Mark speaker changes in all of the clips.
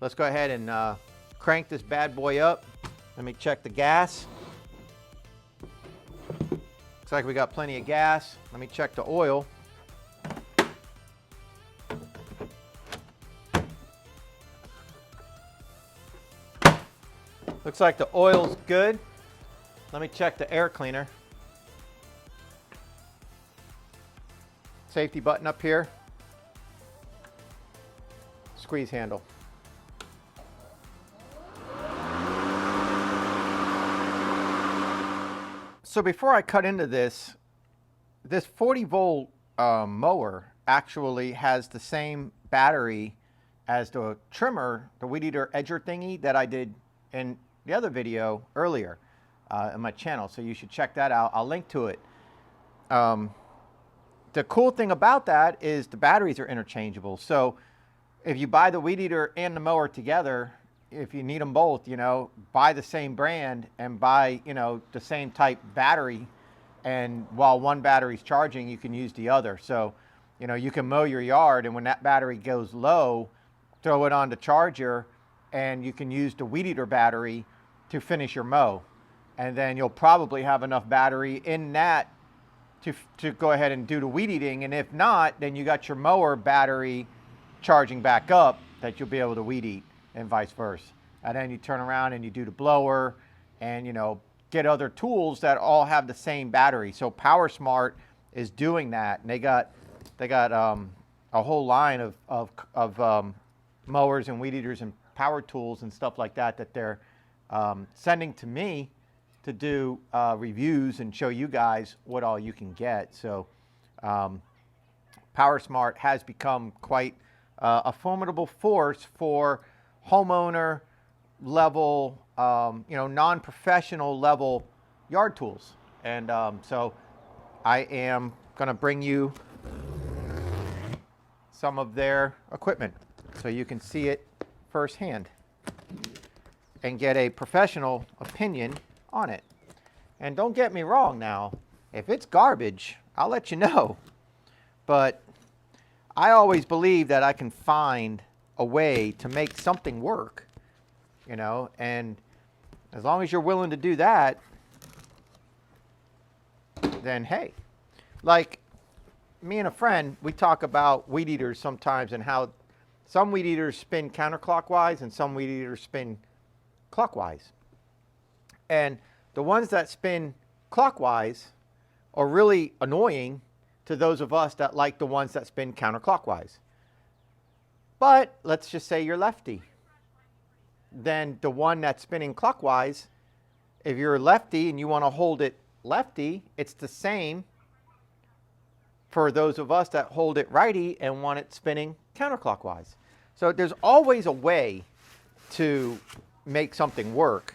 Speaker 1: let's go ahead and crank this bad boy up. Let me check the gas. Looks like we got plenty of gas. Let me check the oil. Looks like the oil's good. Let me check the air cleaner. Safety button up here. Squeeze handle. So before I cut into this 40 volt mower actually has the same battery as the trimmer, the weed eater edger thingy that I did in the other video earlier on my channel. So you should check that out. I'll link to it. The cool thing about that is the batteries are interchangeable. So if you buy the weed eater and the mower together, if you need them both, you know, buy the same brand and buy, you know, the same type battery. And while one battery's charging, you can use the other. So, you know, you can mow your yard, and when that battery goes low, throw it on the charger, and you can use the weed eater battery to finish your mow. And then you'll probably have enough battery in that to go ahead and do the weed eating. And if not, then you got your mower battery charging back up that you'll be able to weed eat, and vice versa. And then you turn around and you do the blower, and you know, get other tools that all have the same battery. So PowerSmart is doing that, and they got a whole line of mowers and weed eaters and power tools and stuff like that that they're sending to me to do reviews and show you guys what all you can get. So PowerSmart has become quite a formidable force for homeowner level, you know, non-professional level yard tools. And so I am going to bring you some of their equipment so you can see it firsthand and get a professional opinion on it. And don't get me wrong now, if it's garbage, I'll let you know. But I always believe that I can find a way to make something work, you know, and as long as you're willing to do that, then hey, like me and a friend, we talk about weed eaters sometimes and how some weed eaters spin counterclockwise and some weed eaters spin clockwise. And the ones that spin clockwise are really annoying to those of us that like the ones that spin counterclockwise. But let's just say you're lefty. Then the one that's spinning clockwise, if you're lefty and you want to hold it lefty, it's the same for those of us that hold it righty and want it spinning counterclockwise. So there's always a way to make something work,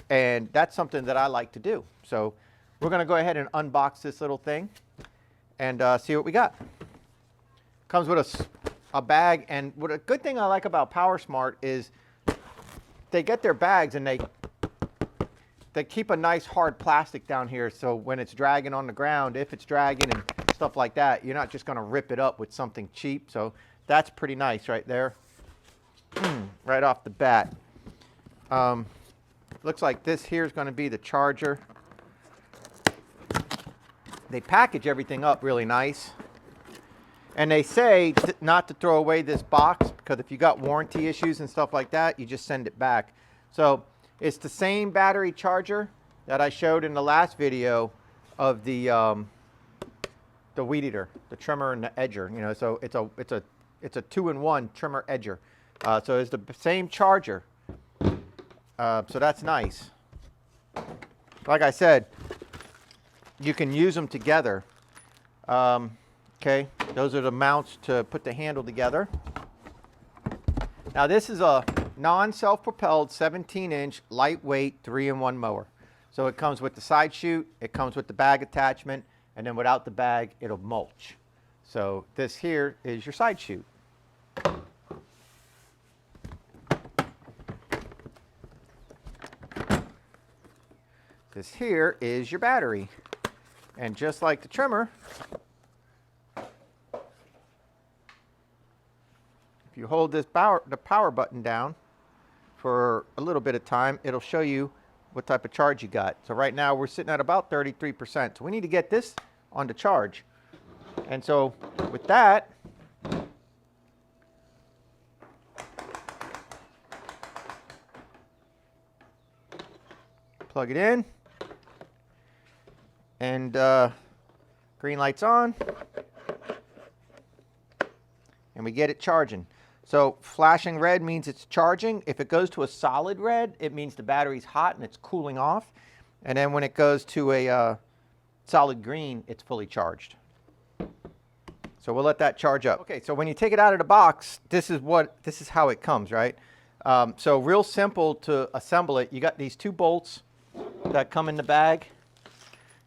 Speaker 1: and that's something that I like to do. So we're going to go ahead and unbox this little thing and see what we got. Comes with a bag, and what a good thing I like about PowerSmart is they get their bags and they keep a nice hard plastic down here, so when it's dragging on the ground, if it's dragging and stuff like that, you're not just going to rip it up with something cheap. So that's pretty nice right there, right off the bat. Looks like this here is going to be the charger. They package everything up really nice. And they say not to throw away this box, because if you got warranty issues and stuff like that, you just send it back. So it's the same battery charger that I showed in the last video of the weed eater, the trimmer and the edger. You know, so it's a 2-in-1 trimmer edger. So it's the same charger. So that's nice. Like I said, you can use them together. Okay, those are the mounts to put the handle together. Now this is a non-self-propelled 17-inch lightweight 3-in-1 mower. So it comes with the side chute, it comes with the bag attachment, and then without the bag, it'll mulch. So this here is your side chute. This here is your battery. And just like the trimmer, if you hold this the power button down for a little bit of time, it'll show you what type of charge you got. So right now we're sitting at about 33%. So we need to get this on the charge. And so with that, plug it in, and green light's on, and we get it charging. So flashing red means it's charging. If it goes to a solid red, it means the battery's hot and it's cooling off. And then when it goes to a solid green, it's fully charged. So we'll let that charge up. Okay, so when you take it out of the box, this is how it comes, right? So real simple to assemble it. You got these 2 bolts that come in the bag.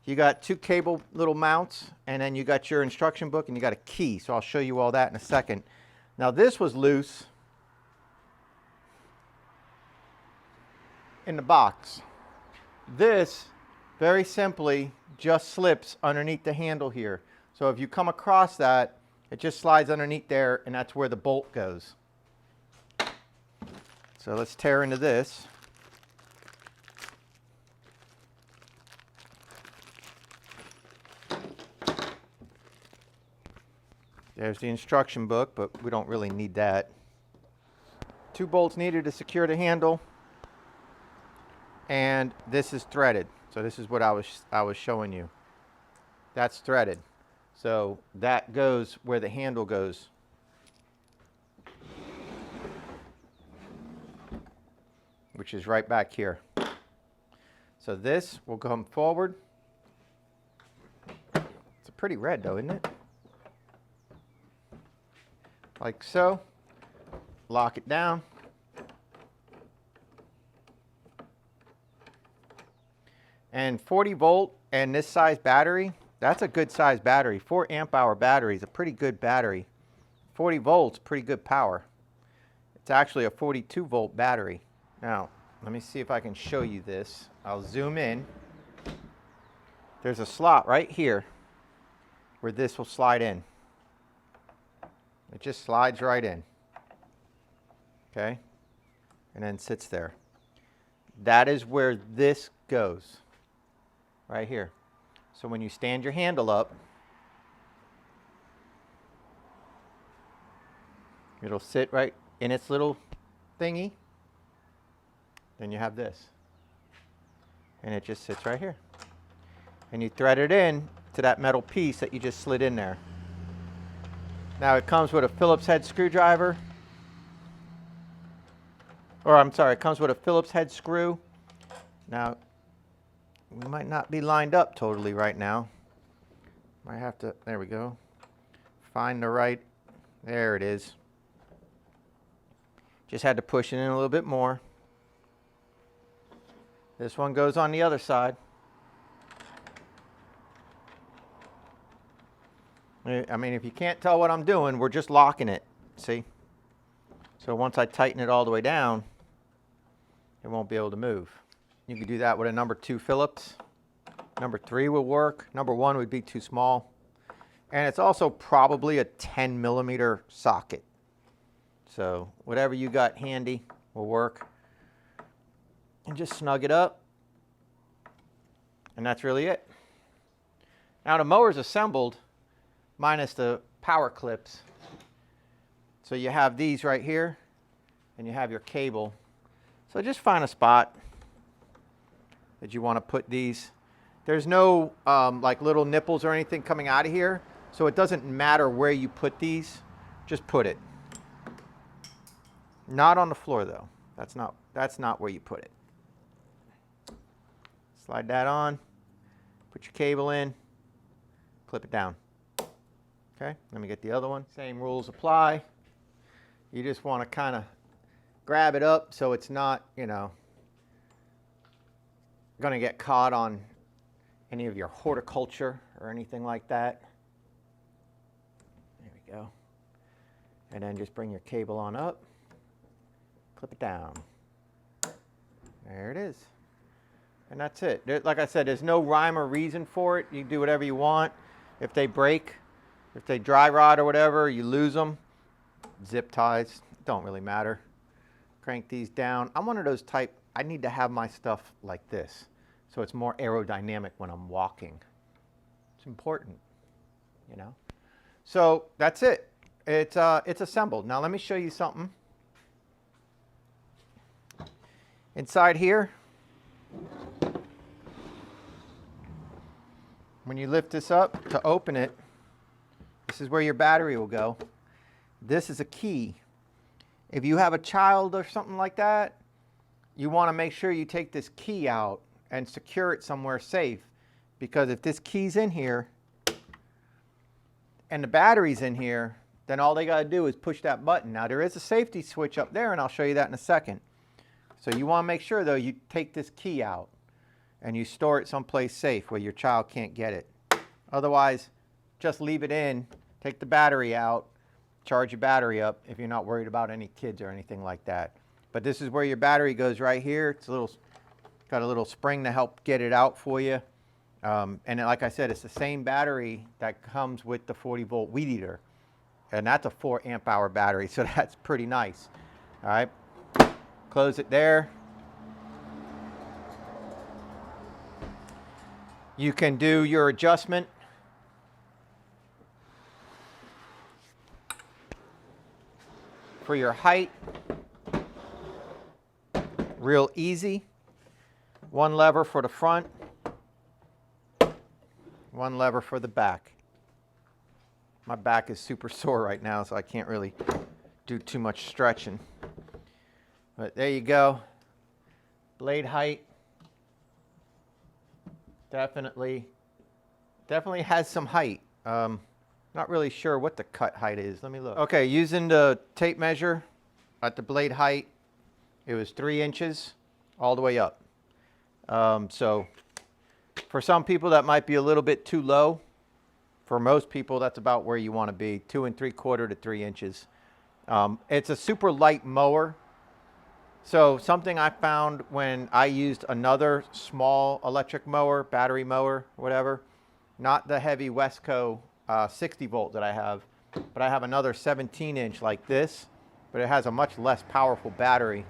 Speaker 1: You got 2 cable little mounts, and then you got your instruction book, and you got a key. So I'll show you all that in a second. Now this was loose in the box. This very simply just slips underneath the handle here. So if you come across that, it just slides underneath there, and that's where the bolt goes. So let's tear into this. There's the instruction book, but we don't really need that. 2 bolts needed to secure the handle, and this is threaded. So this is what I was showing you. That's threaded. So that goes where the handle goes. Which is right back here. So this will come forward. It's a pretty red though, isn't it? Like so. Lock it down. And 40 volt and this size battery, that's a good size battery. 4 amp hour battery is a pretty good battery. 40 volts, pretty good power. It's actually a 42 volt battery. Now, let me see if I can show you this. I'll zoom in. There's a slot right here where this will slide in. It just slides right in. Okay? And then sits there. That is where this goes. Right here. So when you stand your handle up, it'll sit right in its little thingy. Then you have this. And it just sits right here. And you thread it in to that metal piece that you just slid in there. Now it comes with a Phillips head screwdriver. Or I'm sorry, it comes with a Phillips head screw. Now, we might not be lined up totally right now. Might have to, there we go. Find the right, there it is. Just had to push it in a little bit more. This one goes on the other side. I mean, if you can't tell what I'm doing, we're just locking it, see? So once I tighten it all the way down, it won't be able to move. You can do that with a number 2 Phillips. Number 3 will work. Number 1 would be too small. And it's also probably a 10 millimeter socket. So whatever you got handy will work. And just snug it up. And that's really it. Now the mower's assembled minus the power clips. So you have these right here and you have your cable. So just find a spot that you want to put these. There's no like little nipples or anything coming out of here, so it doesn't matter where you put these. Just put it. Not on the floor though. That's not where you put it. Slide that on. Put your cable in. Clip it down. Okay, let me get the other one. Same rules apply. You just want to kind of grab it up so it's not, you know, going to get caught on any of your horticulture or anything like that. There we go. And then just bring your cable on up, clip it down. There it is. And that's it. Like I said, there's no rhyme or reason for it. You can do whatever you want. If they break, if they dry rot or whatever, you lose them, zip ties. don't really matter. Crank these down. I'm one of those type, I need to have my stuff like this, so it's more aerodynamic when I'm walking. It's important, you know. So that's it. It's assembled. Now let me show you something. Inside here, when you lift this up to open it, this is where your battery will go. This is a key. If you have a child or something like that, you want to make sure you take this key out and secure it somewhere safe, because if this key's in here and the battery's in here, then all they got to do is push that button. Now there is a safety switch up there, and I'll show you that in a second. So you want to make sure though you take this key out and you store it someplace safe where your child can't get it. Otherwise, just leave it in, take the battery out, charge your battery up if you're not worried about any kids or anything like that. But this is where your battery goes right here. It's got a little spring to help get it out for you. And like I said, it's the same battery that comes with the 40-volt Weed Eater. And that's a 4 amp hour battery, so that's pretty nice. All right, close it there. You can do your adjustment. For your height, real easy. One lever for the front, one lever for the back. My back is super sore right now, so I can't really do too much stretching. But there you go. Blade height. Definitely has some height. Not really sure what the cut height is. Let me look. Okay, using the tape measure at the blade height, it was 3 inches all the way up. So for some people that might be a little bit too low. For most people, that's about where you want to be, 2 3/4 to 3 inches. It's a super light mower. So something I found when I used another small electric mower, battery mower, whatever, not the heavy Wesco 60 volt that I have, but I have another 17-inch like this, but it has a much less powerful battery.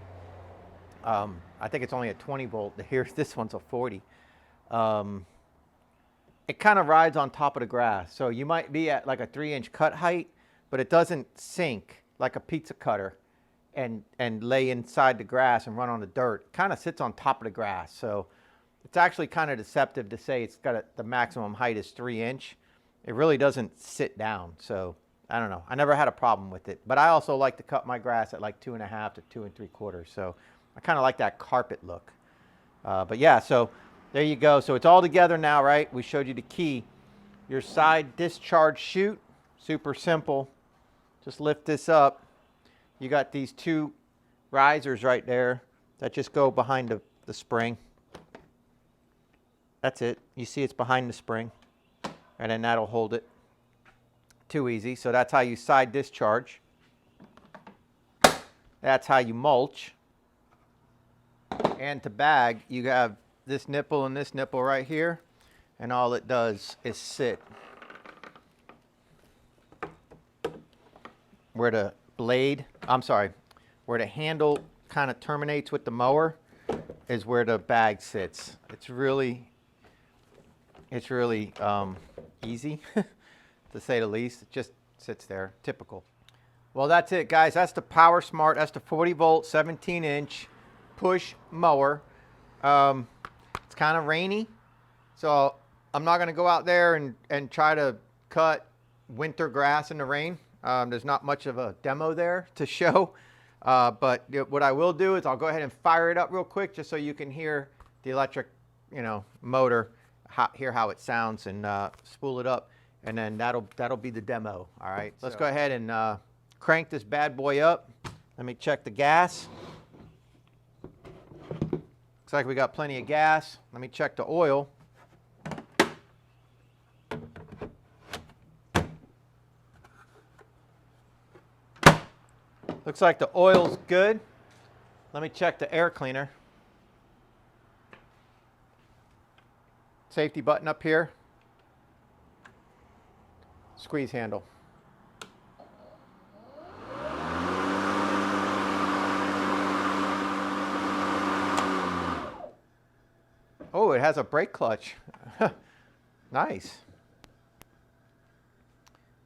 Speaker 1: I think it's only a 20 volt. Here's this one's a 40. It kind of rides on top of the grass. So you might be at like a 3-inch cut height, but it doesn't sink like a pizza cutter and lay inside the grass and run on the dirt. It kind of sits on top of the grass. So it's actually kind of deceptive to say it's got the maximum height is 3 inch. It really doesn't sit down. So I don't know. I never had a problem with it. But I also like to cut my grass at like 2.5 to 2 3/4. So I kind of like that carpet look. But yeah, so there you go. So it's all together now, right? We showed you the key. Your side discharge chute, super simple. Just lift this up. You got these 2 risers right there that just go behind the spring. That's it. You see it's behind the spring. And then that'll hold it. Too easy. So that's how you side discharge. That's how you mulch. And to bag, you have this nipple and this nipple right here, and all it does is sit where the where the handle kind of terminates with the mower is where the bag sits. It's really easy to say the least. It just sits there, typical. Well, that's it, guys. That's the PowerSmart. That's the 40-volt, 17-inch push mower. It's kind of rainy, so I'm not going to go out there and try to cut winter grass in the rain. There's not much of a demo there to show, but what I will do is I'll go ahead and fire it up real quick just so you can hear the electric, motor, hear how it sounds, and spool it up, and then that'll be the demo. All right, let's go ahead and crank this bad boy up. Let me check the gas. Looks like we got plenty of gas. Let me check the oil. Looks like the oil's good. Let me check the air cleaner. Safety button up here. Squeeze handle. has a brake clutch. Nice.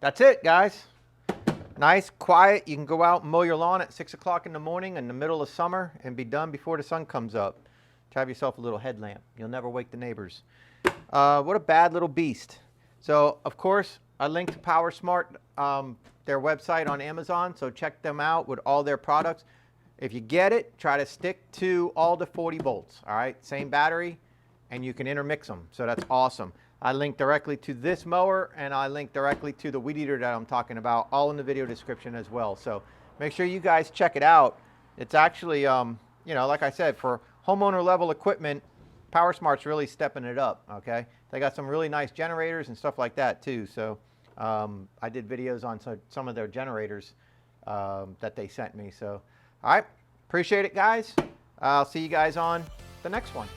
Speaker 1: That's it, guys. Nice, quiet. You can go out and mow your lawn at 6 o'clock in the morning in the middle of summer and be done before the sun comes up. Have yourself a little headlamp. You'll never wake the neighbors. What a bad little beast. So, of course, I linked to PowerSmart, their website on Amazon, so check them out with all their products. If you get it, try to stick to all the 40 volts, all right? Same battery, and you can intermix them, so that's awesome. I linked directly to this mower, and I linked directly to the weed eater that I'm talking about, all in the video description as well. So make sure you guys check it out. It's actually, you know, like I said, for homeowner level equipment, PowerSmart's really stepping it up, okay? They got some really nice generators and stuff like that too. So I did videos on some of their generators that they sent me. So, all right, appreciate it, guys. I'll see you guys on the next one.